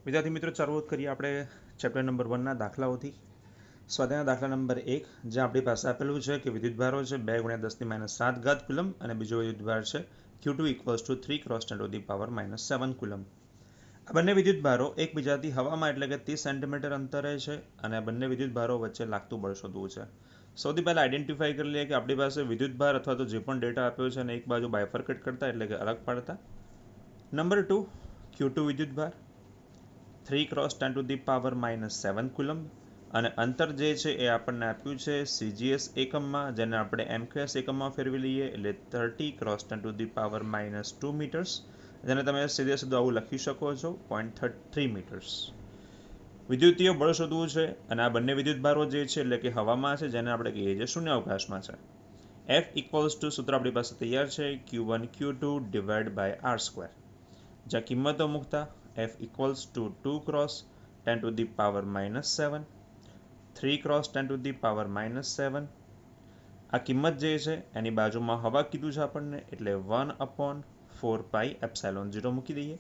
વિદ્યાર્થી મિત્રો શરૂઆત કરીએ આપણે ચેપ્ટર નંબર 1ના દાખલાઓથી. સ્વાધ્યાયના દાખલા નંબર 1 જ્યાં આપણી પાસે આપેલું છે કે વિદ્યુતભારો છે 2 × 10⁻7 ઘાત કુલમ અને બીજો વિદ્યુતભાર છે Q2 = 3 × 10⁻⁷ કુલમ. આ બંને વિદ્યુતભારો એકબીજાથી હવામાં એટલે કે 30 સેન્ટીમીટર અંતરે છે અને આ બંને વિદ્યુતભારો વચ્ચે લાગતું બળ શોધવું છે. સૌથી પહેલાં આઈડેન્ટિફાઈ કરી લઈએ કે આપણી પાસે વિદ્યુતભાર અથવા તો જે પણ ડેટા આપ્યો છે અને એક બાજુ બાયફર્કેટ કરતા એટલે કે અલગ પાડતા. નંબર 2 Q2 વિદ્યુતભાર 3 × 10⁻⁷ કુલમ અને અંતર જે છે એ આપણને આપ્યું છે CGS એકમમાં, જેને આપણે MKS એકમમાં ફેરવી લઈએ એટલે 30 × 10⁻² મીટર્સ, જેને તમે સીધે સીધું આવું લખી શકો છો 0.33 મીટર્સ. વિદ્યુતીય બળ શોધવું છે અને આ બંને વિદ્યુતભારો જે છે એટલે કે હવામાં છે, જેને આપણે કહીએ છીએ શૂન્યાવકાશમાં છે. F = સૂત્ર આપણી પાસે તૈયાર છે Q1 Q2 / r², જ્યાં કિંમતો મૂકતા F = 2 × 10⁻⁷ 3 × 10⁻⁷. આ કિંમત જે છે એની બાજુમાં હવા કીધું છે આપણને એટલે 1/4πε0 મૂકી દઈએ.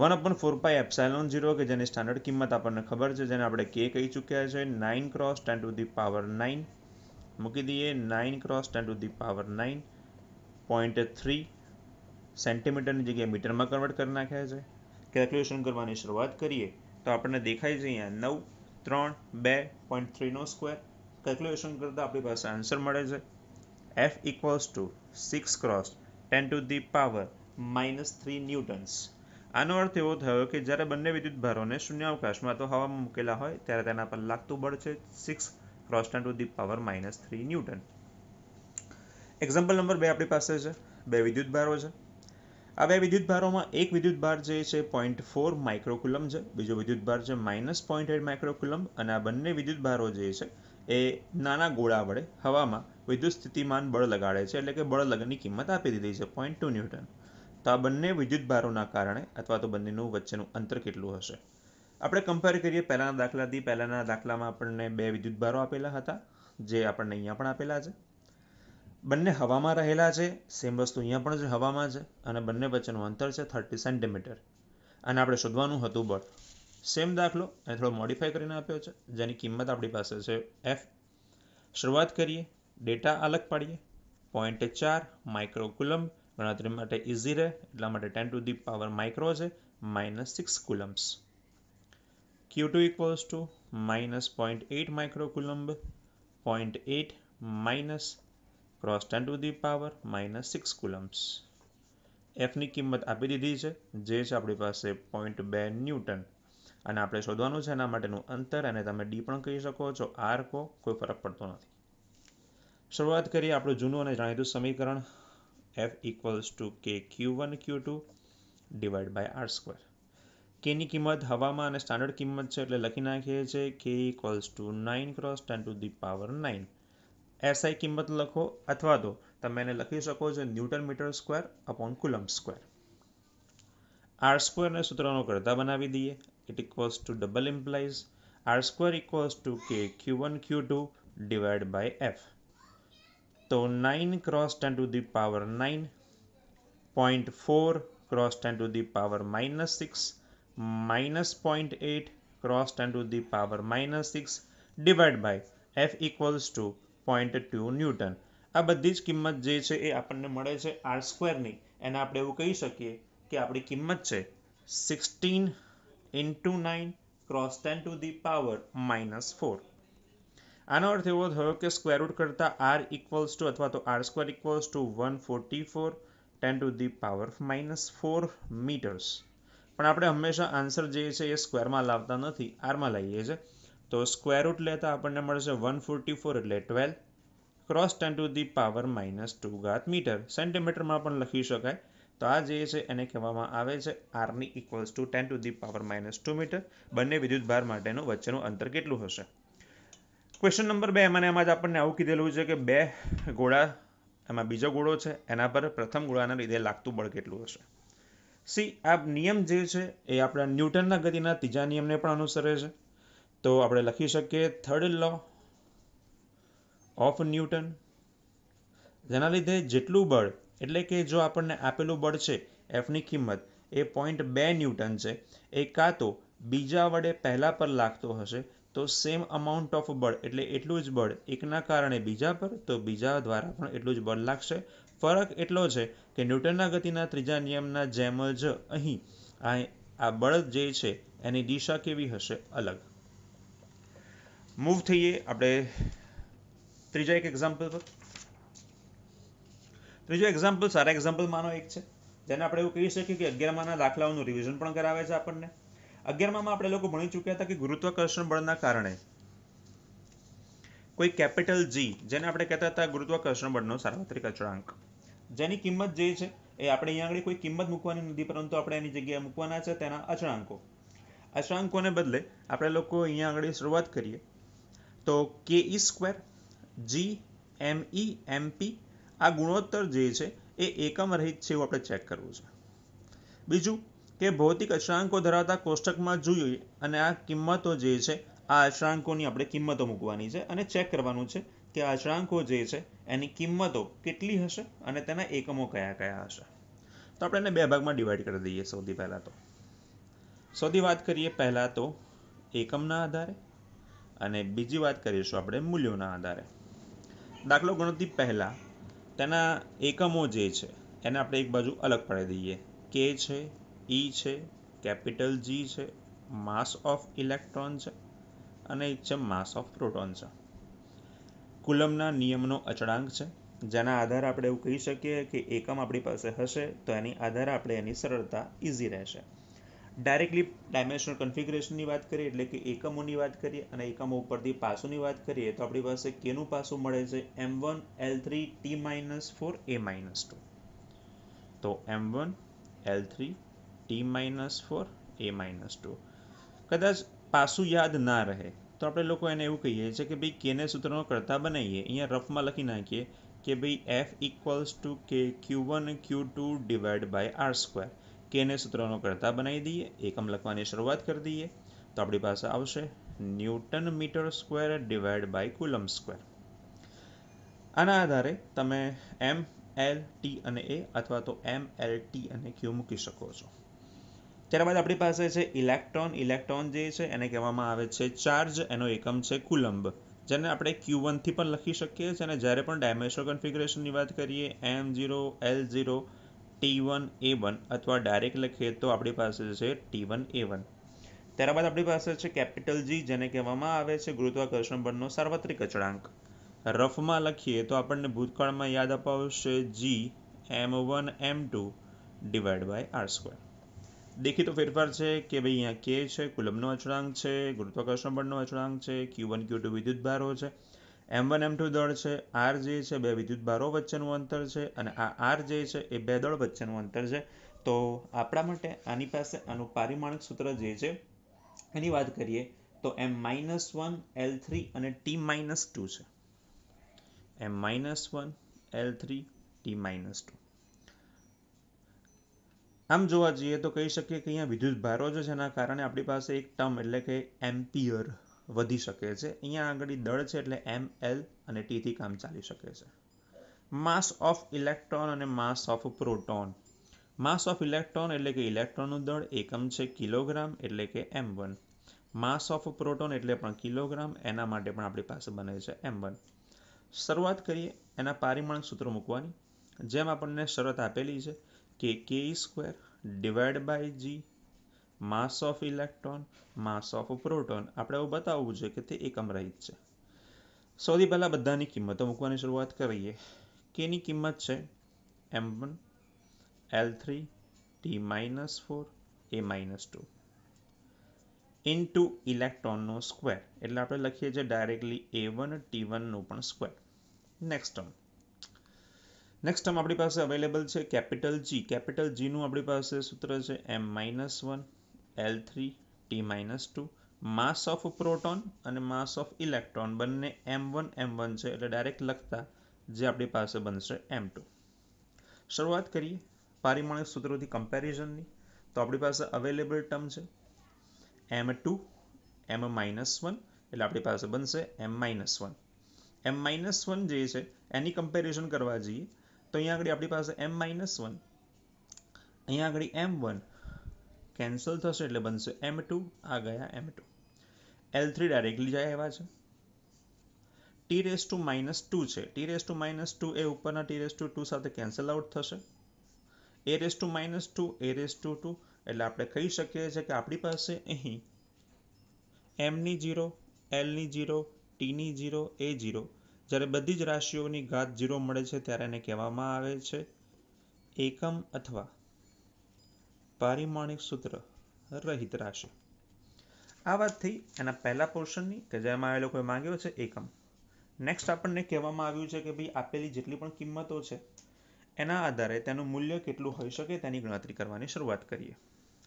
1/4πε0 કે જેની સ્ટાન્ડર્ડ કિંમત આપણને ખબર છે, જેને આપણે K કહી ચૂક્યા છે 9 × 10⁹ મૂકી દઈએ. 9 × 10⁹ 0.3 સેન્ટીમીટરની જગ્યાએ મીટરમાં કન્વર્ટ કરી નાખ્યા છે. કેલ્ક્યુલેશન કરવાની શરૂઆત કરીએ તો આપણને દેખાય છે અહીંયા 932.3 કેલ્ક્યુલેશન કરતાં આપણી પાસે આન્સર મળે છે F = 6 × 10⁻³ ન્યૂટન્સ. આનો અર્થ એવો થયો કે જ્યારે બંને વિદ્યુતભારોને શૂન્યાવકાશમાં તો હવામાં મૂકેલા હોય ત્યારે તેના પર લાગતું બળ છે 6 × 10⁻³ ન્યૂટન. એક્ઝામ્પલ નંબર 2 આપણી પાસે છે. બે વિદ્યુતભારો છે. આ બે વિદ્યુતભારોમાં એક વિદ્યુતભાર જે છે 0.4 માઇક્રોકુલમ છે, બીજો વિદ્યુતભાર છે -0.8 માઇક્રોકુલમ અને આ બંને વિદ્યુતભારો જે છે એ નાના ગોળા વડે હવામાં વિદ્યુત સ્થિતિમાન બળ લગાડે છે, એટલે કે બળ લગનની કિંમત આપી દીધી છે 0.2 ન્યૂટન. તો આ બંને વિદ્યુતભારોના કારણે અથવા તો બંનેનું વચ્ચેનું અંતર કેટલું હશે? આપણે કમ્પેર કરીએ પહેલાના દાખલાથી. પહેલાના દાખલામાં આપણને બે વિદ્યુતભારો આપેલા હતા, જે આપણને અહીંયા પણ આપેલા છે. બંને હવામાં રહેલા છે, સેમ વસ્તુ અહીંયા પણ હવામાં છે અને બંને વચ્ચેનું અંતર છે 30 સેન્ટીમીટર અને આપણે શોધવાનું હતું બળ. સેમ દાખલો અને થોડો મોડિફાઈ કરીને આપ્યો છે, જેની કિંમત આપણી પાસે છે F. શરૂઆત કરીએ, ડેટા અલગ પાડીએ. 0.4 માઇક્રોકુલમ ગણતરી માટે ઇઝી રહે એટલા માટે 10⁻⁻ માઇક્રો છે, -6 કુલમ્સ. Q2 = -0.8 માઇક્રોકુલમ 0.8 minus × 10⁻⁻6 કુલમ્સ. Fની કિંમત આપી દીધી છે, જે છે આપણી પાસે 0.2 ન્યૂટન અને આપણે શોધવાનું છે એના માટેનું અંતર, અને તમે D પણ કહી શકો છો, R કહો, કોઈ ફરક પડતો નથી. શરૂઆત કરીએ આપણું જૂનું અને જાણીતું સમીકરણ F = KQ1 Q2 / r². Kની કિંમત હવામાં અને સ્ટાન્ડર્ડ કિંમત છે એટલે લખી નાખીએ છીએ K = 9 × 10⁹. SI કિંમત લખો અથવા તો તમે એને લખી શકો છો newton metre square upon coulomb square. r² ને સૂત્રનો કરતા બનાવી દઈએ. It = double implies r² = KQ1 Q2 / F. તો 9 × 10⁹ 0.4 × 10⁻⁻6 -0.8 × 10⁻⁻6 ડિવાઇડ બાય F = 0.2 ન્યૂટન. આ બધી જ કિંમત જે છે એ આપણને મળે છે r² ની, એને આપણે એવું કહી શકીએ કે આપણી કિંમત છે 16 × 9 × 10⁻⁻4. આનો અર્થ એવો થયો કે સ્ક્વેર રૂટ કરતા r = અથવા તો r² = 144 10⁻⁻4 મીટર્સ. પણ આપણે હંમેશા આન્સર જે છે એ સ્ક્વેરમાં લાવતા નથી, આરમાં લઈએ છીએ. તો સ્ક્વેર રૂટ લેતા આપણને મળશે 144 એટલે 12 × 10⁻⁻2 મીટર. સેન્ટીમીટરમાં પણ લખી શકાય. તો આ જે છે એને કહેવામાં આવે છે r = 10⁻⁻2 મીટર. બંને વિદ્યુતભાર માટેનું વચ્ચેનું અંતર કેટલું હશે? ક્વેશ્ચન નંબર 2 એમાં જ આપણને આવું કીધેલું છે કે બે ગોળા, એમાં બીજો ગોળો છે, એના પર પ્રથમ ગોળાના લીધે લાગતું બળ કેટલું હશે? આ નિયમ જે છે એ આપણા ન્યૂટનના ગતિના ત્રીજા નિયમને પણ અનુસરે છે. તો આપણે લખી શકીએ થર્ડ લો ઓફ ન્યૂટન, જેના લીધે જેટલું બળ એટલે કે જો આપણને આપેલું બળ છે Fની કિંમત એ 0.2 ન્યૂટન છે એ કાં તો બીજા વડે પહેલા પર લાગતો હશે તો સેમ અમાઉન્ટ ઓફ બળ એટલે એટલું જ બળ એકના કારણે બીજા પર તો બીજા દ્વારા પણ એટલું જ બળ લાગશે. ફરક એટલો છે કે ન્યૂટનના ગતિના ત્રીજા નિયમના જેમ જ અહીં આ બળ જે છે એની દિશા કેવી હશે? અલગ. મૂવ થઈએ આપણે ત્રીજા એક એક્ઝામ્પલ પર. ત્રીજો એક્ઝામ્પલ સારા એક્ઝામ્પલમાંનો એક છે જેને આપણે એવું કહી શકીએ કે 11માના દાખલાઓનું રિવિઝન પણ કરાવે છે આપણને. 11માં આપણે લોકો ભણી ચૂક્યા હતા કે ગુરુત્વાકર્ષણ બળના કારણે કોઈ કેપિટલ જી, જેને આપણે કહેતા હતા ગુરુત્વાકર્ષણ બળનો સાર્વત્રિક અચળાંક, જેની કિંમત જે છે એ આપણે અહીંયા આગળ કોઈ કિંમત મૂકવાની નથી, પરંતુ આપણે એની જગ્યાએ મૂકવાના છે તેના અચળાંકો. અચળાંકોને બદલે આપણે લોકો અહીંયા આગળ શરૂઆત કરીએ તો ke², g, me, mp આ ગુણોત્તર જે છે એ એકમ રહિત છે એવું આપણે ચેક કરવું છે. બીજું કે ભૌતિક અચળાંકો ધરાવતા કોષ્ટકમાં જોઈએ અને આ કિંમતો જે છે આ અચળાંકોની આપણે કિંમતો મૂકવાની છે અને ચેક કરવાનું છે કે આ અચળાંકો જે છે એની કિંમતો કેટલી હશે અને તેના એકમો કયા કયા હશે. તો આપણે એને બે ભાગમાં ડિવાઈડ કરી દઈએ. સૌથી વાત કરીએ પહેલાં તો એકમના આધારે અને બીજી વાત કરીશું આપણે મૂલ્યોના આધારે. દાખલો ગણતરી પહેલાં તેના એકમો જે છે એને આપણે એક બાજુ અલગ પાડી દઈએ. કે છે, ઈ છે, કેપિટલ જી છે, માસ ઓફ ઇલેક્ટ્રોન છે અને એક છે માસ ઓફ પ્રોટોન છે. કુલમના નિયમનો અચળાંક છે જેના આધારે આપણે એવું કહી શકીએ કે એકમ આપણી પાસે હશે તો એની આધારે આપણે એની સરળતા ઇઝી રહેશે. ડાયરેક્ટલી ડાયમેન્શનલ કન્ફિગરેશનની વાત કરીએ એટલે કે એકમોની વાત કરીએ અને એકમો ઉપરથી પાસોની વાત કરીએ તો આપણી પાસે કેનું પાસું મળે છે m1 l3 t-4 a-2. તો m1 l3 t-4 a-2. કદાચ પાસું યાદ ના રહે તો આપણે લોકો એને એવું કહીએ છીએ કે ભાઈ કેને સૂત્રનો કરતા બનાવીએ. અહીંયા રફમાં લખી નાખીએ કે ભાઈ f = k q1 q2 / r². કેને સૂત્રનો કરતા બનાવી દઈએ, એકમ લખવાની શરૂઆત કરી દઈએ તો આપણી પાસે આવશે newton metre square / coulomb square. આના આધારે તમે m, l, t અને a અથવા તો m, l, t અને q મૂકી શકો છો. ત્યારબાદ આપણી પાસે છે ઇલેક્ટ્રોન. ઇલેક્ટ્રોન જે છે એને કહેવામાં આવે છે ચાર્જ, એનો એકમ છે કુલંબ, જેને આપણે q1 થી પણ લખી શકીએ છીએ. અને જ્યારે પણ ડાયમેન્શનલ કન્ફિગરેશનની વાત કરીએ m0, l0, t1, a1 અથવા ડાયરેક્ટ લખીએ તો આપણી પાસે છે t1, a1. ત્યારબાદ આપણી પાસે છે કેપિટલ જી, જેને કહેવામાં આવે છે ગુરુત્વાકર્ષણ બળનો સાર્વત્રિક અચળાંક. રફમાં લખીએ તો આપણને ભૂતકાળમાં યાદ અપાવશે g m1 m2 / r². દેખીતો ફેરફાર છે કે ભાઈ અહીંયા કે છે કુલમનો અચળાંક છે, ગુરુત્વાકર્ષણ બળનો અચળાંક છે, q1 q2 વિદ્યુત ભારો છે, m1 m2 દળ છે, r જે છે બે વિદ્યુત ભારો વચ્ચેનું અંતર છે અને આ r જે છે એ બે દળ વચ્ચેનું અંતર છે. તો આપણા માટે આની પાસે આનું પારિમાણિક સૂત્ર જે છે એની વાત કરીએ તો m-1 l3 અને t-2 છે. m-1 l3 t-2. આમ જોવા જઈએ તો કહી શકીએ કે અહીંયા વિદ્યુત ભારો છે જેના કારણે આપણી પાસે એક ટર્મ એટલે કે એમ્પિયર વધી શકે છે. અહીંયા આગળ દળ છે એટલે m, l અને t થી કામ ચાલી શકે છે. માસ ઓફ ઇલેક્ટ્રોન અને માસ of proton. Mass of electron એટલે કે ઇલેક્ટ્રોનનું દળ, એકમ છે કિલોગ્રામ એટલે કે m1. માસ ઓફ પ્રોટોન એટલે પણ કિલોગ્રામ, એના માટે પણ આપણી પાસે બને છે m1. શરૂઆત કરીએ એના પારિમાણિક સૂત્રો મૂકવાની. જેમ આપણને શરત આપેલી છે કે ke² / g mass of electron, mass of proton, આપણે એવું બતાવવું છે કે તે એકમ રહિત છે. સૌથી પહેલા બધાની કિંમતો મૂકવાની શરૂઆત કરીએ. કેની કિંમત છે m1 l3 t-4 a-2 into ઇલેક્ટ્રોનનો square એટલે આપણે લખીએ છીએ ડાયરેક્ટલી a1 t1 નું પણ સ્ક્વેર. નેક્સ્ટ ટર્મ આપણી પાસે અવેલેબલ છે કેપિટલ જી. કેપિટલ જીનું આપણી પાસે સૂત્ર છે m-1 l3 t-2. Mass of proton અને માસ ઓફ ઇલેક્ટ્રોન બંને m1 m1 છે એટલે ડાયરેક્ટ લખતા જે આપણી પાસે બનશે m2. શરૂઆત કરીએ પારિમાણિક સૂત્રોથી કમ્પેરિઝનની. તો આપણી પાસે અવેલેબલ ટર્મ છે m2 m-1 એટલે આપણી પાસે બનશે m-1. m-1 જે છે એની કમ્પેરિઝન કરવા જઈએ તો અહીંયા આગળ આપણી પાસે m-1, અહીંયા આગળ m1 કેન્સલ થશે એટલે બનશે m2, આ ગયા m2. L3 ડાયરેક્ટલી જાય એવા છે. t⁻², છે t⁻² એ ઉપરના t⁻2 સાથે કેન્સલ આઉટ થશે. a⁻², a⁻2 એટલે આપણે કહી શકીએ છીએ કે આપણી પાસે અહીં m ની 0, l ની 0, t ની 0, a0, જ્યારે બધી જ રાશિઓની ઘાત 0 મળે છે ત્યારે એને કહેવામાં આવે છે એકમ અથવા પારિમાણિક સૂત્ર રહિત રાશિ. આ વાત થઈ એના પહેલા પોર્શનની કે જેમાં એ લોકોએ માંગ્યો છે એકમ. નેક્સ્ટ આપણને કહેવામાં આવ્યું છે કે ભાઈ આપેલી જેટલી પણ કિંમતો છે એના આધારે તેનું મૂલ્ય કેટલું હોઈ શકે તેની ગણતરી કરવાની શરૂઆત કરીએ.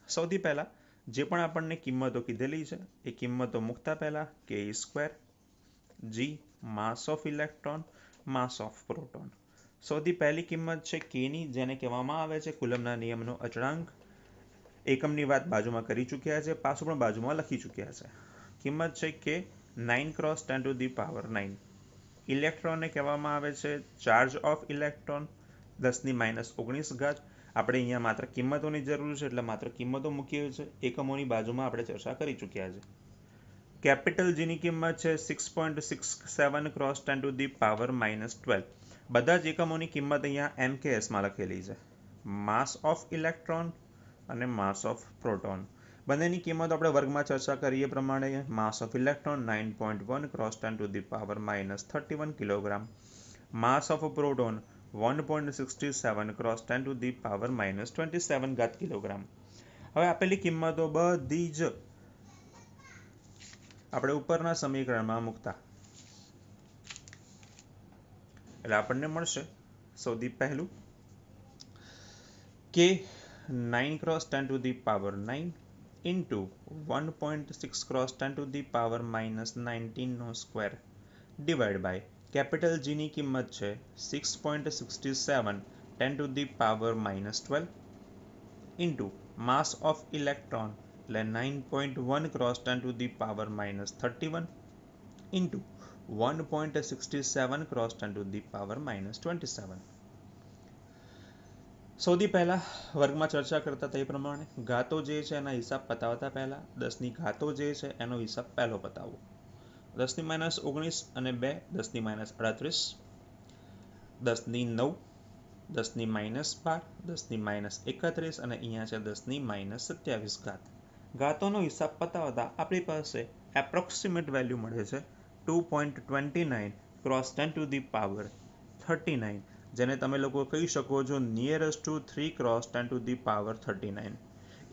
સૌથી પહેલાં જે પણ આપણને કિંમતો કીધેલી છે એ કિંમતો મૂકતા પહેલાં k², g mass of electron, mass of proton. સૌથી પહેલી કિંમત છે કેની, જેને કહેવામાં આવે છે કુલમના નિયમનો અચળાંક. એકમની વાત બાજુમાં કરી ચૂક્યા છે, પાછું પણ બાજુમાં લખી ચૂક્યા છે. કિંમત છે કે 9 × 10⁻⁹. ઇલેક્ટ્રોનને કહેવામાં આવે છે ચાર્જ ઓફ ઇલેક્ટ્રોન 10⁻⁹. આપણે અહીંયા માત્ર કિંમતોની જરૂર છે એટલે માત્ર કિંમતો મૂકીએ છીએ. એકમોની બાજુમાં આપણે ચર્ચા કરી ચૂક્યા છે. કેપિટલ જીની કિંમત છે 6.67 × 10⁻⁻12. બધા જ એકમોની કિંમત અહીંયા MKSમાં લખેલી છે. માસ ઓફ ઇલેક્ટ્રોન અને માસ ઓફ પ્રોટોન બંનેની કિંમત આપણે વર્ગમાં ચર્ચા કરીએ પ્રમાણે માસ of electron 9.1 × 10⁻31 kilogram, mass of proton 1.67 × 10⁻27 kilogram. હવે આપેલી કિંમતો બધી જ આપણે ઉપરના સમીકરણમાં મૂકતા એટલે આપણને મળશે સૌથી પહેલું કે 9 × 10⁻9 into 1.6 × 10⁻19² divided by કેપિટલ જીની કિંમત છે 6.67 10⁻12 into માસ ઓફ ઇલેક્ટ્રોન એટલે 9.1 × 10⁻31 into 1.67 × 10⁻27. સૌથી પહેલા વર્ગમાં ચર્ચા કરતા તે પ્રમાણે ઘાતો જે છે એના હિસાબ પતાવતા પહેલા 10ની ઘાતો જે છે એનો હિસાબ પહેલો પતાવવો. 10⁻19 અને 2 10⁻38, 10⁻9, 10⁻12, 10⁻31 અને અહીંયા છે 10⁻27. ઘાતોનો હિસાબ પતાવતા આપણી પાસે એપ્રોક્સિમેટ વેલ્યુ મળે છે 2.29 × 10⁻39, જેને તમે લોકો કહી શકો છો નિયરેસ્ટ ટુ 3 × 10⁻39.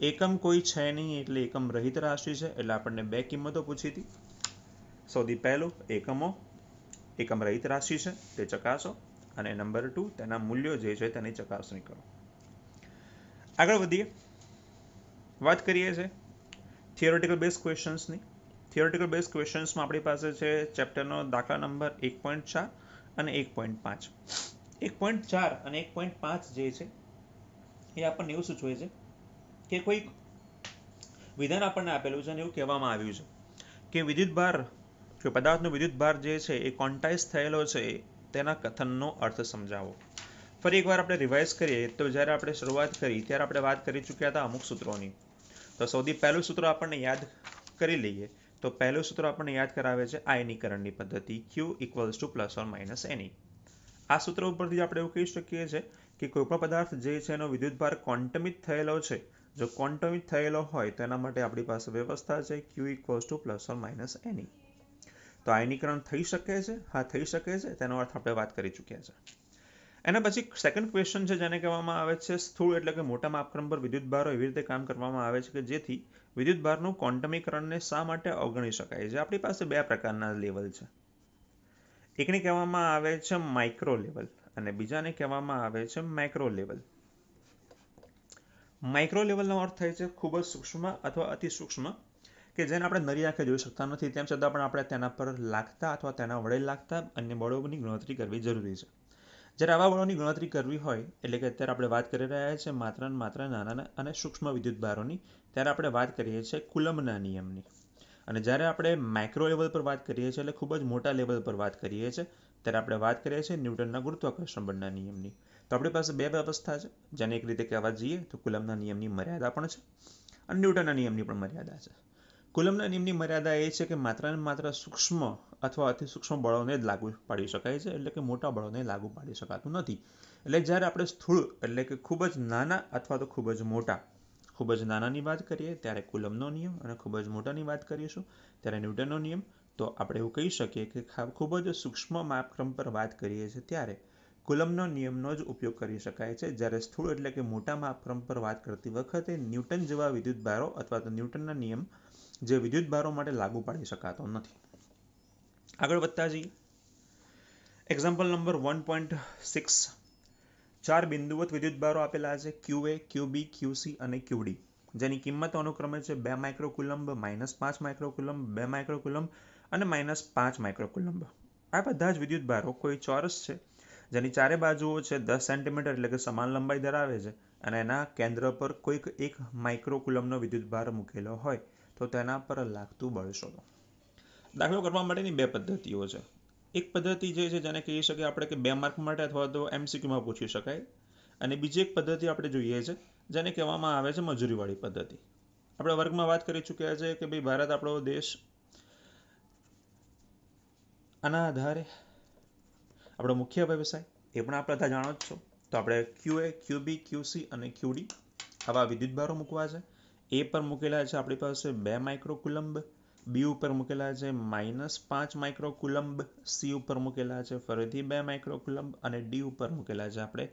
એકમ કોઈ છે નહીં એટલે એકમ રહિત રાશિ છે એટલે આપણને બે કિંમતો પૂછી હતી. સૌથી પહેલું એકમ રહિત રાશિ છે તે ચકાસો, અને નંબર 2 તેના મૂલ્યો જે છે તેની ચકાસણી કરો. આગળ વધીએ, વાત કરીએ છીએ થિયોરેટિકલ બેઝ ક્વેશ્ચન્સની. થિયોરેટિકલ બેઝ ક્વેશ્ચન્સમાં આપણી પાસે છે ચેપ્ટરનો દાખલા નંબર 1.4 અને 1.5. 1.4 અને 1.5 જે છે એ આપણને એવું સૂચવે છે કે કોઈક વિધાન આપણને આપેલું છે અને એવું કહેવામાં આવ્યું છે કે વિદ્યુતભાર કે પદાર્થનો વિદ્યુતભાર જે છે એ ક્વોન્ટાઇઝ થયેલો છે, તેના કથનનો અર્થ સમજાવો. ફરી એકવાર આપણે રિવાઇઝ કરીએ તો જ્યારે આપણે શરૂઆત કરી ત્યારે આપણે વાત કરી ચૂક્યા હતા અમુક સૂત્રોની. તો સૌથી પહેલું સૂત્ર આપણને યાદ કરી લઈએ તો પહેલું સૂત્ર આપણને યાદ કરાવે છે આયનીકરણની પદ્ધતિ Q = +or - Ne. આ સૂત્ર ઉપરથી આપણે એવું કહી શકીએ છીએ કે કોઈપણ પદાર્થ જે છે એનો વિદ્યુતભાર ક્વોન્ટમિત થયેલો છે. જો ક્વોન્ટમિત થયેલો હોય તો એના માટે આપણી પાસે વ્યવસ્થા છે Q = +or - Ne. તો આયનીકરણ થઈ શકે છે? હા, થઈ શકે છે. તેનો અર્થ આપણે વાત કરી ચૂક્યા છે. એના પછી સેકન્ડ ક્વેશ્ચન છે જેને કહેવામાં આવે છે સ્થૂળ એટલે કે મોટા માપક્રમ પર વિદ્યુતભારો એવી રીતે કામ કરવામાં આવે છે કે જેથી વિદ્યુતભારનું ક્વોન્ટમીકરણને શા માટે અવગણી શકાય છે. આપણી પાસે બે પ્રકારના લેવલ છે. એકને કહેવામાં આવે છે માઇક્રો લેવલ અને બીજાને કહેવામાં આવે છે મેક્રો લેવલ. માઇક્રો લેવલનો અર્થ થાય છે ખૂબ જ સૂક્ષ્મ અથવા અતિ સૂક્ષ્મ, કે જેને આપણે નરી આંખે જોઈ શકતા નથી, તેમ છતાં પણ આપણે તેના પર લાગતા અથવા તેના વડે લાગતા અન્ય બળોની ગણતરી કરવી જરૂરી છે. જ્યારે આવા બળોની ગણતરી કરવી હોય એટલે કે અત્યારે આપણે વાત કરી રહ્યા છીએ માત્ર નાના અને સૂક્ષ્મ વિદ્યુતભારોની, ત્યારે આપણે વાત કરીએ છીએ કુલમ્બના નિયમની. અને જ્યારે આપણે માઇક્રો લેવલ પર વાત કરીએ છીએ એટલે ખૂબ જ મોટા લેવલ પર વાત કરીએ છીએ ત્યારે આપણે વાત કરીએ છીએ ન્યૂટનના ગુરુત્વાકર્ષણ બળના નિયમની. તો આપણી પાસે બે વ્યવસ્થા છે, જેને એક રીતે કહેવા જઈએ તો કુલમ્બના નિયમની મર્યાદા પણ છે અને ન્યૂટનના નિયમની પણ મર્યાદા છે. કુલમના નિયમની મર્યાદા એ છે કે માત્ર ને માત્ર સૂક્ષ્મ અથવા અતિ સૂક્ષ્મ બળોને જ લાગુ પાડી શકાય છે, એટલે કે મોટા બળોને લાગુ પાડી શકાતું નથી. એટલે જ્યારે આપણે સ્થૂળ એટલે કે ખૂબ જ નાના અથવા તો ખૂબ જ મોટા, ખૂબ જ નાનાની વાત કરીએ ત્યારે કુલમનો નિયમ અને ખૂબ જ મોટાની વાત કરીશું ત્યારે ન્યૂટનનો નિયમ. તો આપણે એવું કહી શકીએ કે ખૂબ જ સૂક્ષ્મ માપક્રમ પર વાત કરીએ છીએ ત્યારે કુલમનો નિયમનો જ ઉપયોગ કરી શકાય છે, જ્યારે સ્થૂળ એટલે કે મોટા માપક્રમ પર વાત કરતી વખતે ન્યૂટન જેવા વિદ્યુતભારો અથવા તો ન્યૂટનના નિયમ જે વિદ્યુતભારો માટે લાગુ પાડી શકાતો નથી. આગળ વધતા જઈએ. Example number 1.6. 4 બિંદુવત વિદ્યુતભારો આપેલા છે QA, QB, QC અને QD, જેની કિંમતો અનુક્રમે છે 2 માઇક્રોકુલમ્બ, -5 માઇક્રોકુલમ્બ, 2 માઇક્રોકુલમ્બ અને -5 માઇક્રોકુલમ્બ. આ બધા જ વિદ્યુતભારો કોઈ ચોરસ છે જેની ચારે બાજુઓ છે 10 સેન્ટીમીટર એટલે કે સમાન લંબાઈ ધરાવે છે અને એના કેન્દ્ર પર કોઈક 1 માઇક્રોકુલમનો વિદ્યુતભાર મૂકેલો હોય તો તેના પર લાગતું બળ શોધો. દાખલો કરવા માટેની બે પદ્ધતિઓ છે. એક પદ્ધતિ જે છે જેને કહી શકીએ આપણે કે 2 માર્ક માટે અથવા તો MCQમાં પૂછી શકાય, અને બીજી એક પદ્ધતિ આપણે જોઈએ છે જેને કહેવામાં આવે છે મજૂરીવાળી પદ્ધતિ. આપણે વર્ગમાં વાત કરી ચૂક્યા છે કે ભાઈ ભારત આપણો દેશ, આના આધારે આપણો મુખ્ય વ્યવસાય એ પણ આપણે બધા જાણો જ છો. તો આપણે QA, QB, QC અને QD આવા વિદ્યુતભારો મૂકવા છે. એ પર મૂકેલા છે આપણી પાસે 2 માઇક્રોકુલમ્બ, બી ઉપર મૂકેલા છે -5 માઇક્રોકુલમ્બ, સી ઉપર મૂકેલા છે ફરીથી 2 માઇક્રોકુલમ્બ અને ડી ઉપર મૂકેલા છે આપણે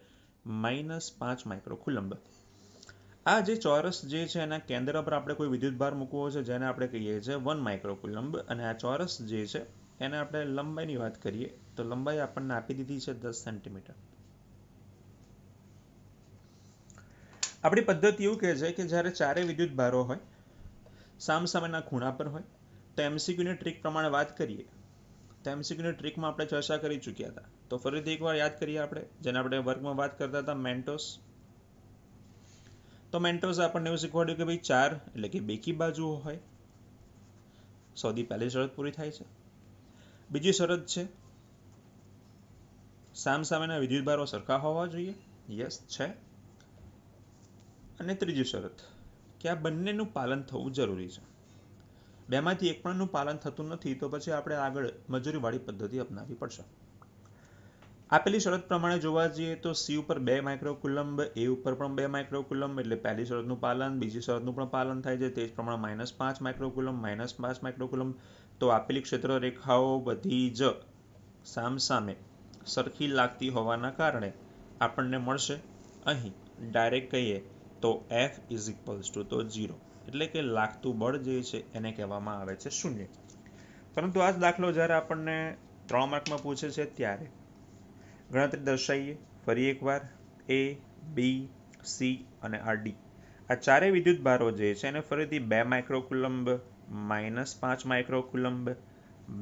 -5 માઇક્રોકુલમ્બ. આ જે ચોરસ જે છે એના કેન્દ્ર પર આપણે કોઈ વિદ્યુતભાર મૂકવો છે જેને આપણે કહીએ છીએ 1 માઇક્રોકુલમ્બ, અને આ ચોરસ જે છે એને આપણે લંબાઈની વાત કરીએ તો લંબાઈ આપણને આપી દીધી છે 10 સેન્ટીમીટર. આપણી પદ્ધતિ એવું કહે છે કે જ્યારે ચારે વિદ્યુતભારો હોય સામસામેના ખૂણા પર હોય તો MCQની ટ્રીક પ્રમાણે વાત કરીએ તો MCQની ટ્રીકમાં આપણે ચર્ચા કરી ચૂક્યા હતા. તો ફરીથી એકવાર યાદ કરીએ આપણે, જેને આપણે વર્ગમાં વાત કરતા હતા મેન્ટોસ. તો મેન્ટોસ આપણને એવું શીખવાડ્યું કે ભાઈ 4 એટલે કે બેકી બાજુઓ હોય. સૌથી પહેલી શરત પૂરી થાય છે. બીજી શરત છે સામસામેના વિદ્યુતભારો સરખા હોવા જોઈએ. યસ છે. અને ત્રીજી શરત કે આ બંનેનું પાલન થવું જરૂરી છે. બેમાંથી એક પણનું પાલન થતું નથી તો પછી આપણે આગળ મજૂરીવાળી પદ્ધતિ અપનાવવી પડશે. આપેલી શરત પ્રમાણે જોવા જઈએ તો સી ઉપર 2 માઇક્રોકુલમ્બ, એ ઉપર પણ 2 માઇક્રોકુલમ્બ, એટલે પહેલી શરતનું પાલન, બીજી શરતનું પણ પાલન થાય છે. તે જ પ્રમાણે -5 માઇક્રોકુલમ્બ, -5 માઇક્રોકુલમ્બ. તો આપેલી ક્ષેત્ર રેખાઓ બધી જ સામસામે સરખી લાગતી હોવાના કારણે આપણને મળશે અહીં ડાયરેક્ટ કહીએ તો F = 0, એટલે કે લાગતું બળ જે છે એને કહેવામાં આવે છે 0. પરંતુ આ જ દાખલો જ્યારે આપણને 3 માર્કમાં પૂછે છે ત્યારે ગણતરી દર્શાવીએ ફરી એકવાર. A, B, C અને D આ ચારેય વિદ્યુતભારો જે છે એને ફરીથી 2 માઇક્રોકુલમ્બ, -5 માઇક્રોકુલમ્બ,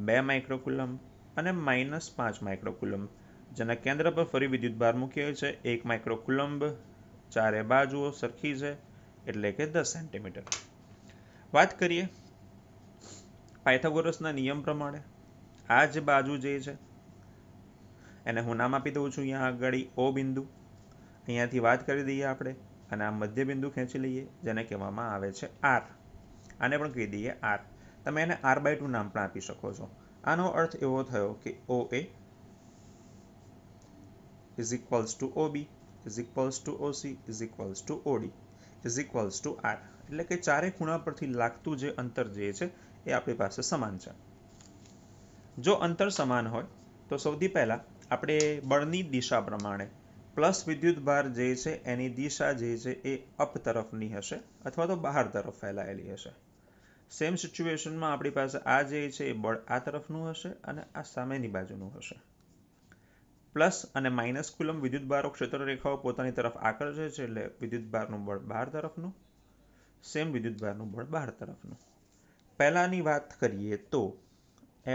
2 માઇક્રોકુલમ્બ અને -5 માઇક્રોકુલમ્બ, જેના કેન્દ્ર પર ફરી વિદ્યુતભાર મૂક્યો છે 1 માઇક્રોકુલમ્બ. ચારે બાજુઓ સરખી છે એટલે કે 10 સેન્ટીમીટર. વાત કરીએ પાયથાગોરસના નિયમ પ્રમાણે આ જ બાજુ જે છે એને હું નામ આપી દઉં છું અહીંયા આગળ O બિંદુ. અહીંયાથી વાત કરી દઈએ આપણે અને આ મધ્ય બિંદુ ખેંચી લઈએ જેને કહેવામાં આવે છે R. આને પણ કહી દઈએ R. તમે એને R/2 નામ પણ આપી શકો છો. આનો અર્થ એવો થયો કે OA = OB = OC = OD = R. એટલે કે ચારે ખૂણા પરથી લાગતું જે અંતર જે છે એ આપણી પાસે સમાન છે. જો અંતર સમાન હોય તો સૌથી પહેલા આપણે બળની દિશા પ્રમાણે પ્લસ વિદ્યુતભાર જે છે એની દિશા જે છે એ અપ તરફની હશે અથવા તો બહાર તરફ ફેલાયેલી હશે. સેમ સિચ્યુએશનમાં આપણી પાસે આ જે છે એ બળ આ તરફનું હશે અને આ સામેની બાજુનું હશે. પ્લસ અને માઇનસ કુલમ વિદ્યુતભારો ક્ષેત્ર રેખાઓ પોતાની તરફ આકર્ષે છે એટલે વિદ્યુતભારનું બળ બહાર તરફનું, સેમ વિદ્યુતભારનું બળ બહાર તરફનું. પહેલાની વાત કરીએ તો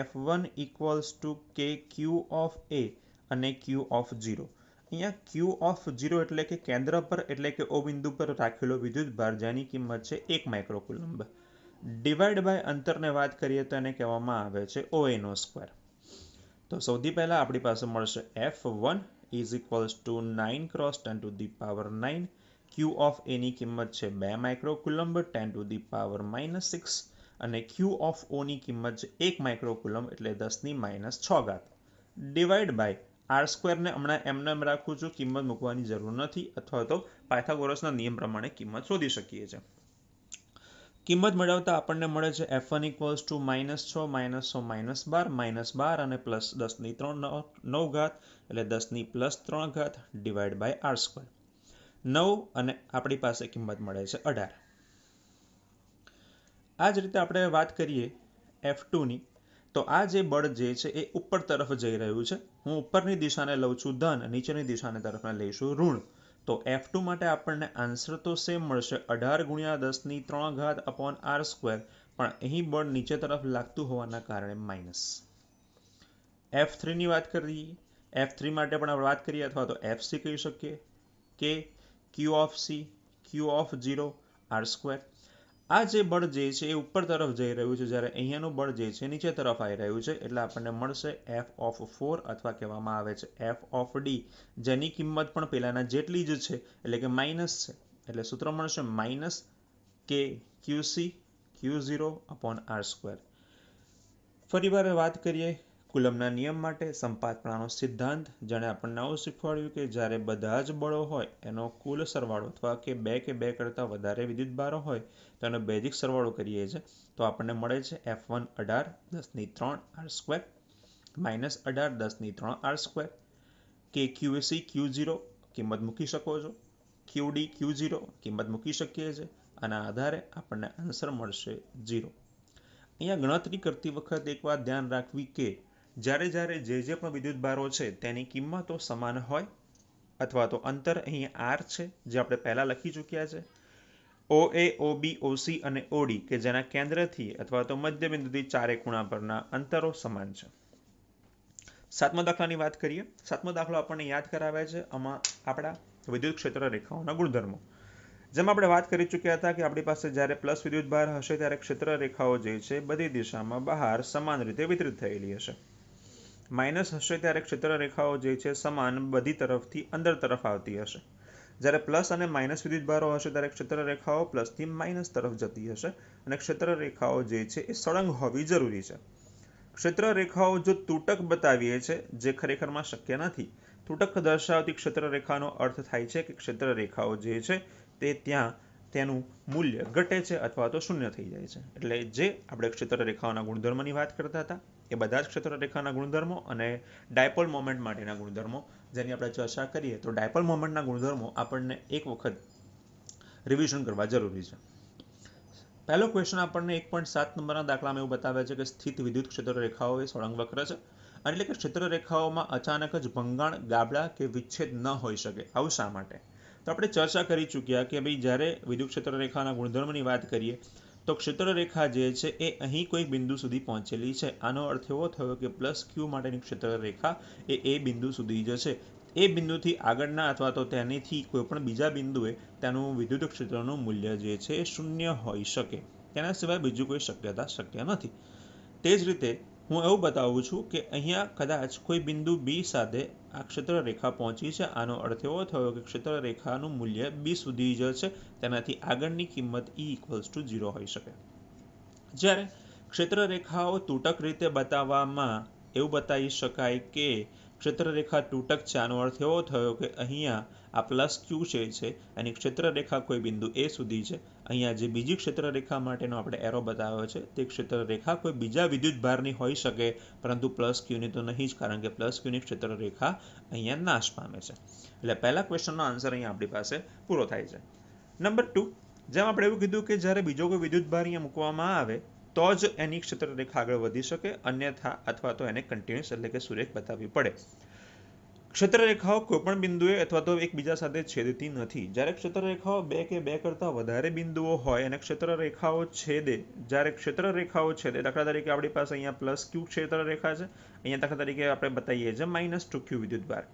F1 = KQ of A અને Q of 0. અહીંયા Q of 0 એટલે કે કેન્દ્ર પર એટલે કે O બિંદુ પર રાખેલો વિદ્યુતભાર જેની કિંમત છે 1 માઇક્રોકુલમ્બ, ડિવાઈડ બાય અંતરને વાત કરીએ તો એને કહેવામાં આવે છે OA². તો સૌથી પહેલા આપણી પાસે મળશે F1 = 9 × 10⁹ ક્યુ ઓફ એની કિંમત છે 2 માઇક્રોકુલમ્બ 10⁻⁻6 અને ક્યુ ઓફ ઓની કિંમત છે 1 માઇક્રોકુલમ્બ એટલે 10⁻⁶ ડિવાઈડ બાય આર સ્ક્વેરને હમણાં એમને એમ રાખું છું, કિંમત મૂકવાની જરૂર નથી, અથવા તો પાયથાગોરસના નિયમ પ્રમાણે કિંમત શોધી શકીએ છીએ. કિંમત મેળવતા આપણને મળે છે f1 = -6 -6 -12 અને પ્લસ 10⁻³ એટલે 10⁻+3 ડિવાઈડ બાય આર સ્ક્વેર 9 અને આપણી પાસે કિંમત મળે છે 18. આ જ રીતે આપણે વાત કરીએ F2 ની, તો આ જે બળ જે છે એ ઉપર તરફ જઈ રહ્યું છે. હું ઉપરની દિશાને લઉં છું ધન, નીચેની દિશાને તરફને લઈશું ઋણ. તો F2 માટે આપણને આન્સર તો સેમ મળશે 18 × 10⁻³ પણ અહીં બળ નીચે તરફ લાગતું હોવાના કારણે માઇનસ. F3 ની વાત કરીએ, F3 માટે પણ આપણે વાત કરીએ અથવા તો FC કહી શકીએ કે Q of C Q of 0 R². આ જે બળ જે છે એ ઉપર તરફ જઈ રહ્યું છે, જ્યારે અહીંયાનું બળ જે છે નીચે તરફ આવી રહ્યું છે, એટલે આપણને મળશે F4 અથવા કહેવામાં આવે છે F D, જેની કિંમત પણ પેલાના જેટલી જ છે, એટલે કે માઇનસ છે. એટલે સૂત્ર મળશે -K QC Q0/R². ફરીવાર વાત કરીએ કુલમના નિયમ માટે સંપાતપણાનો સિદ્ધાંત, જેણે આપણને આવું શીખવાડ્યું કે જ્યારે બધા જ બળો હોય એનો કુલ સરવાળો અથવા કે બે કરતાં વધારે વિદ્યુતભારો હોય તો એનો બેઝિક સરવાળો કરીએ છીએ, તો આપણને મળે છે F1 18 10⁻³ -18 10⁻³ કે QC Q0 કિંમત મૂકી શકો છો, QD Q0 કિંમત મૂકી શકીએ છીએ. આના આધારે આપણને આન્સર મળશે 0. અહીંયા ગણતરી કરતી વખત એક વાત ધ્યાન રાખવી કે જ્યારે જે પણ વિદ્યુતભારો છે તેની કિંમતો સમાન હોય, અથવા તો અંતર અહીં R છે જે આપણે પહેલા લખી ચૂક્યા છે, OA OB OC અને OD કે જેના કેન્દ્રથી અથવા તો મધ્યબિંદુથી ચારે ખૂણા પરના અંતરો સમાન છે. 7મા દાખલાની વાત કરીએ. 7મો દાખલો આપણને યાદ કરાવે છે આમાં આપણા વિદ્યુત ક્ષેત્ર રેખાઓના ગુણધર્મો. જેમ આપણે વાત કરી ચૂક્યા હતા કે આપણી પાસે જ્યારે પ્લસ વિદ્યુતભાર હશે ત્યારે ક્ષેત્ર રેખાઓ જે છે બધી દિશામાં બહાર સમાન રીતે વિતરિત થયેલી હશે. માઇનસ હશે ત્યારે ક્ષેત્ર રેખાઓ જે છે સમાન બધી તરફથી અંદર તરફ આવતી હશે. જ્યારે પ્લસ અને માઇનસ વિદ્યુતભારો હશે ત્યારે ક્ષેત્ર રેખાઓ પ્લસથી માઇનસ તરફ જતી હશે અને ક્ષેત્ર રેખાઓ જે છે એ સળંગ હોવી જરૂરી છે. ક્ષેત્ર રેખાઓ જો તૂટક બતાવીએ છે, જે ખરેખરમાં શક્ય નથી. તૂટક દર્શાવતી ક્ષેત્ર રેખાનો અર્થ થાય છે કે ક્ષેત્ર રેખાઓ જે છે તે ત્યાં તેનું મૂલ્ય ઘટે છે અથવા તો શૂન્ય થઈ જાય છે. એટલે જે આપણે ક્ષેત્ર રેખાઓના ગુણધર્મોની વાત કરતા હતા એ બધા જ ક્ષેત્ર રેખાના ગુણધર્મો અને ડાયપોલ મોમેન્ટ માટેના ગુણધર્મો જેની આપણે ચર્ચા કરીએ, તો ડાયપોલ મોમેન્ટના ગુણધર્મો આપણને એક વખત રિવિઝન કરવા જરૂરી છે. પહેલો ક્વેશ્ચન આપણને 1.7 નંબરના દાખલામાં એવું બતાવે છે કે સ્થિત વિદ્યુત ક્ષેત્ર રેખાઓ એ સળંગ વક્ર છે, એટલે કે ક્ષેત્ર રેખાઓમાં અચાનક જ ભંગાણ, ગાબડા કે વિચ્છેદ ન હોઈ શકે. આવું શા માટે? તો આપણે ચર્ચા કરી ચૂક્યા કે ભાઈ જ્યારે વિદ્યુત ક્ષેત્ર રેખાના ગુણધર્મની વાત કરીએ તો ક્ષેત્ર રેખા જે છે એ અહીં કોઈ બિંદુ સુધી પહોંચેલી છે. આનો અર્થ એવો થયો કે +Q માટેની ક્ષેત્ર રેખા એ બિંદુ સુધી જ છે. એ બિંદુથી આગળના અથવા તો તેનાથી કોઈ પણ બીજા બિંદુએ તેનું વિદ્યુત ક્ષેત્રનું મૂલ્ય જે છે એ શૂન્ય હોઈ શકે. તેના સિવાય બીજું કોઈ શક્યતા શક્ય નથી. તે જ રીતે હું એવું બતાવું છું કે અહીંયા કદાચ કોઈ બિંદુ B સાથે આ ક્ષેત્ર રેખા પહોંચી છે. આનો અર્થ એવો થયો કે ક્ષેત્ર રેખાનું મૂલ્ય B સુધી જ છે, તેનાથી આગળની કિંમત E = 0 હોઈ શકે. જ્યારે ક્ષેત્ર રેખાઓ તૂટક રીતે બતાવવામાં એવું બતાવી શકાય કે ક્ષેત્ર રેખા તૂટક છે. આનો અર્થ એવો થયો કે અહીંયા આ +Q છે એની ક્ષેત્ર રેખા કોઈ બિંદુ A સુધી છે. અહીંયા જે બીજી ક્ષેત્ર રેખા માટેનો આપણે એરો બતાવ્યો છે તે ક્ષેત્ર રેખા કોઈ બીજા વિદ્યુતભારની હોઈ શકે, પરંતુ +Qની તો નહીં જ, કારણ કે +Qની ક્ષેત્ર રેખા અહીંયા નાશ પામે છે. એટલે પહેલા ક્વેશ્ચનનો આન્સર અહીંયા આપણી પાસે પૂરો થાય છે. નંબર 2, જેમ આપણે એવું કીધું કે જ્યારે બીજો કોઈ વિદ્યુતભાર અહીંયા મૂકવામાં આવે તો જ એની ક્ષેત્ર રેખા આગળ વધી શકે, અન્યથા અથવા તો એને કન્ટિન્યુઅસ એટલે કે સુરેખ બતાવવી પડે. ક્ષેત્ર રેખાઓ કોઈપણ બિંદુએ અથવા તો એકબીજા સાથે છેદતી નથી. જ્યારે ક્ષેત્ર રેખાઓ બે કે બે કરતાં વધારે બિંદુઓ હોય અને ક્ષેત્ર રેખાઓ છેદે, જ્યારે ક્ષેત્ર રેખાઓ છેદે, દાખલા તરીકે આપણી પાસે અહીંયા +Q ક્ષેત્ર રેખા છે, અહીંયા દાખલા તરીકે આપણે બતાવીએ છીએ -2Q વિદ્યુતભાર.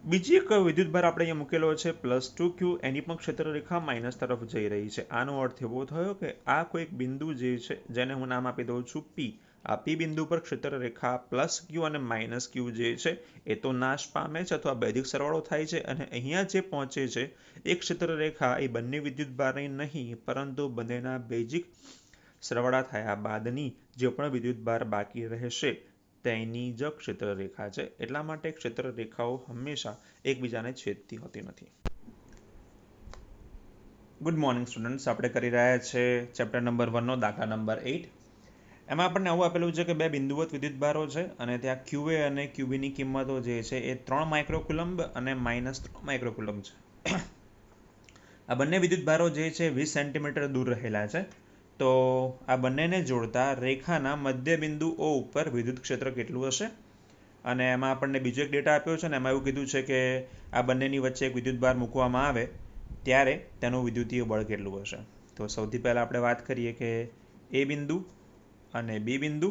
બીજી એક વિદ્યુતભાર આપણે અહીંયા મૂકેલો છે +2Q, એની પણ ક્ષેત્ર રેખા માઇનસ તરફ જઈ રહી છે. આનો અર્થ એવો થયો કે આ કોઈક બિંદુ જે છે જેને હું નામ આપી દઉં છું P, આ પી બિંદુ પર ક્ષેત્ર રેખા પ્લસ ક્યુ અને માઇનસ ક્યુ જે છે એ તો નાશ પામે છે અથવા બેઝિક સરવાળો થાય છે, અને અહીંયા જે પહોંચે છે એ ક્ષેત્ર રેખા એ બંને વિદ્યુતભારની નહીં પરંતુ બંનેના બેઝિક સરવાળા થયા બાદની જે પણ વિદ્યુતભાર બાકી રહેશે તેની જ ક્ષેત્ર રેખા છે. એટલા માટે ક્ષેત્ર રેખાઓ હંમેશા એકબીજાને છેદતી હોતી નથી. ગુડ મોર્નિંગ સ્ટુડન્ટ્સ, આપણે કરી રહ્યા છે ચેપ્ટર નંબર 1નો દાખલા નંબર 8. એમાં આપણને આવું આપેલું છે કે બે બિંદુવત વિદ્યુતભારો છે અને ત્યાં QA અને QBની કિંમતો જે છે એ 3 માઇક્રોકુલમ્બ અને -3 માઇક્રોકુલમ્બ છે. આ બંને વિદ્યુતભારો જે છે 20 સેન્ટીમીટર દૂર રહેલા છે. તો આ બંનેને જોડતા રેખાના મધ્ય બિંદુ O ઉપર વિદ્યુત ક્ષેત્ર કેટલું હશે, અને એમાં આપણને બીજો એક ડેટા આપ્યો છે ને એમાં એવું કીધું છે કે આ બંનેની વચ્ચે એક વિદ્યુતભાર મૂકવામાં આવે ત્યારે તેનું વિદ્યુતીય બળ કેટલું હશે. તો સૌથી પહેલાં આપણે વાત કરીએ કે એ બિંદુ અને બી બિંદુ,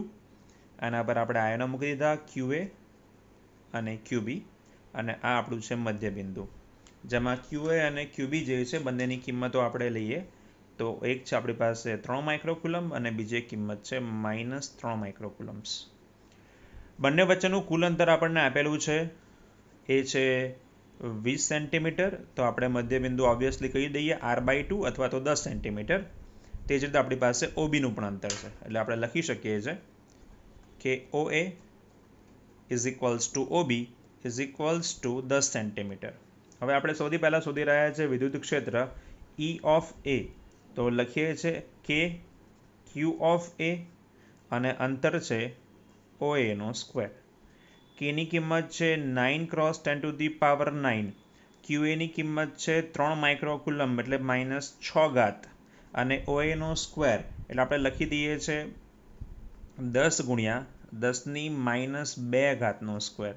આના પર આપણે આયનો મૂકી દીધા QA અને QB, અને આ આપણું છે મધ્ય બિંદુ, જેમાં QA અને QB જે છે બંનેની કિંમતો આપણે લઈએ તો એક છે આપણી પાસે 3 માઇક્રોકુલમ્બ અને બીજી કિંમત છે -3 માઇક્રોકુલમ્બ્સ. બંને વચ્ચેનું કુલ અંતર આપણને આપેલું છે એ છે 20 સેન્ટીમીટર. તો આપણે મધ્ય બિંદુ ઓબ્વિયસલી કહી દઈએ r/2 અથવા તો 10 સેન્ટીમીટર. તે જ રીતે આપણી પાસે OBનું પણ અંતર છે, એટલે આપણે લખી શકીએ છીએ કે OA is equals to OB is equals to 10 centimetre. હવે આપણે સૌથી પહેલાં શોધી રહ્યા છે વિદ્યુત ક્ષેત્ર E ઓફ A. તો લખીએ છીએ કે Q ઓફ A અને અંતર છે OA નો સ્ક્વેર. Kની કિંમત છે 9 × 10⁹ QAની કિંમત છે 3 માઇક્રોકુલમ્બ એટલે -6 અને OA નો સ્ક્વેર એટલે આપણે લખી દઈએ છીએ 10 × 10⁻²નો સ્ક્વેર.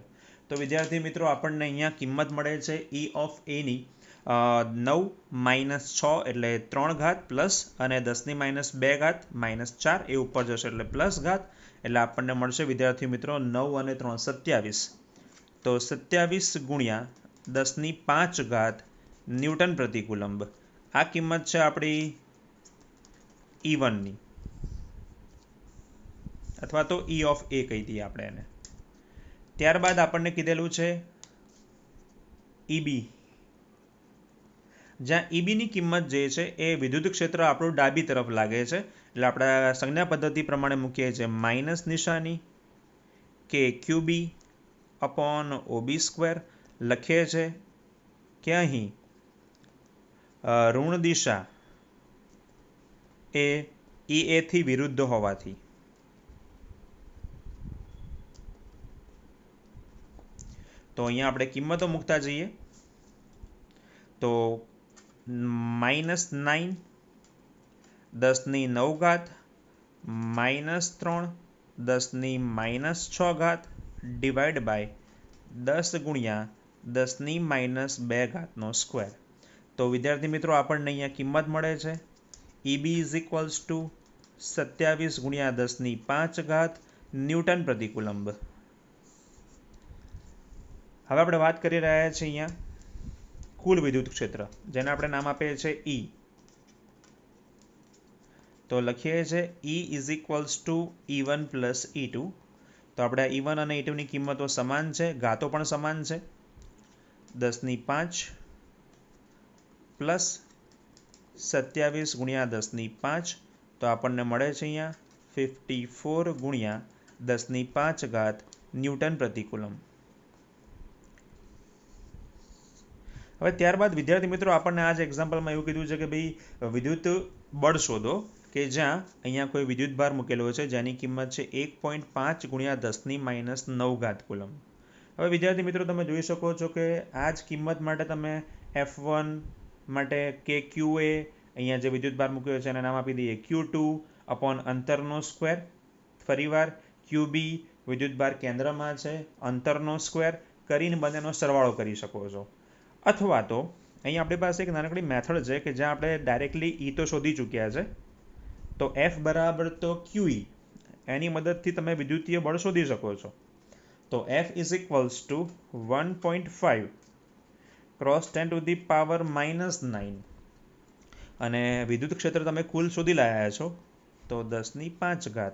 તો વિદ્યાર્થી મિત્રો આપણને અહીંયા કિંમત મળે છે E ઓફ Aની 9 - 6 એટલે 3 પ્લસ અને 10⁻², -4 એ ઉપર જશે એટલે પ્લસ ઘાત, એટલે આપણને મળશે વિદ્યાર્થી મિત્રો 9 અને 3 27. તો 27 × 10⁵ ન્યૂટન પ્રતિ કુલમ્બ. આ કિંમત છે આપણી E1ની, અથવા તો E ઓફ A કહી દઈએ આપણે એને. ત્યારબાદ આપણને કીધેલું છે EB, જ્યાં EBની કિંમત જે છે એ વિદ્યુત ક્ષેત્ર આપણું ડાબી તરફ લાગે છે એટલે આપણે સંજ્ઞા પદ્ધતિ પ્રમાણે મૂકીએ છીએ માઇનસ નિશાની કે QB/OB². લખીએ છીએ કે અહીં ઋણ દિશા એ EA થી વિરુદ્ધ હોવાથી તો અહીંયા આપણે કિંમતો મૂકતા જઈએ તો -9 10⁹ -3 10⁻6 ડિવાઈડ બાય 10 × 10⁻²નો સ્ક્વેર. તો વિદ્યાર્થી મિત્રો આપણને અહીંયા કિંમત મળે છે EB is equals to 27 × 10⁵ newton પ્રતિ કુલમ્બ. હવે આપણે વાત કરી રહ્યા છીએ અહીંયા કુલ વિદ્યુત ક્ષેત્ર, જેને આપણે નામ આપીએ છીએ E. તો લખીએ છીએ E is equals to E1 + E2. તો આપણે E1 અને E2ની કિંમતો સમાન છે, ઘાતો પણ સમાન છે. 10⁵ પ્લસ 27 × 10⁵, તો આપણને મળે છે અહીંયા 54 × 10⁵ ન્યૂટન પ્રતિ કુલમ્બ. હવે ત્યારબાદ વિદ્યાર્થી મિત્રો આપણને આ જ એક્ઝામ્પલમાં એવું કીધું છે કે ભાઈ વિદ્યુત બળ શોધો કે જ્યાં અહીંયા કોઈ વિદ્યુતભાર મૂકેલો છે જેની કિંમત છે 1.5 × 10⁻9 કુલમ્બ. હવે વિદ્યાર્થી મિત્રો તમે જોઈ શકો છો કે આ જ કિંમત માટે તમે F1 માટે કે QA અહીંયા જે વિદ્યુતભાર મૂક્યો છે એને નામ આપી દઈએ Q2 / અંતરનો સ્ક્વેર. ફરીવાર QB વિદ્યુતભાર કેન્દ્રમાં છે, અંતરનો સ્ક્વેર કરીને બંનેનો સરવાળો કરી શકો છો. અથવા તો અહીં આપણી પાસે એક નાનકડી મેથડ છે કે જ્યાં આપણે ડાયરેક્ટલી E તો શોધી ચૂક્યા છે, તો F બરાબર તો QE, એની મદદથી તમે વિદ્યુતીય બળ શોધી શકો છો. તો F ઇઝ ઇક્વલ્સ ટુ 1.5 × 10⁻⁹ અને વિદ્યુત ક્ષેત્ર તમે કુલ શોધી લાયા છો તો 10⁵.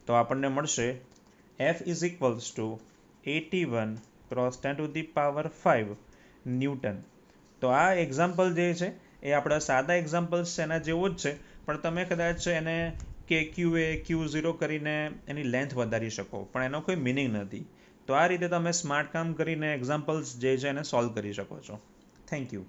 તો આપણને મળશે F is equals to 81 cross 10⁵ newton. તો આ એક્ઝામ્પલ જે છે એ આપણા સાદા એક્ઝામ્પલ્સ છે એના જેવો જ છે, પણ તમે કદાચ એને Q0 કરીને એની લેન્થ વધારી શકો, પણ એનો કોઈ મિનિંગ નથી. તો આ રીતે તમે સ્માર્ટ કામ કરીને એક્ઝામ્પલ્સ જે છે એને સોલ્વ કરી શકો છો. Thank you.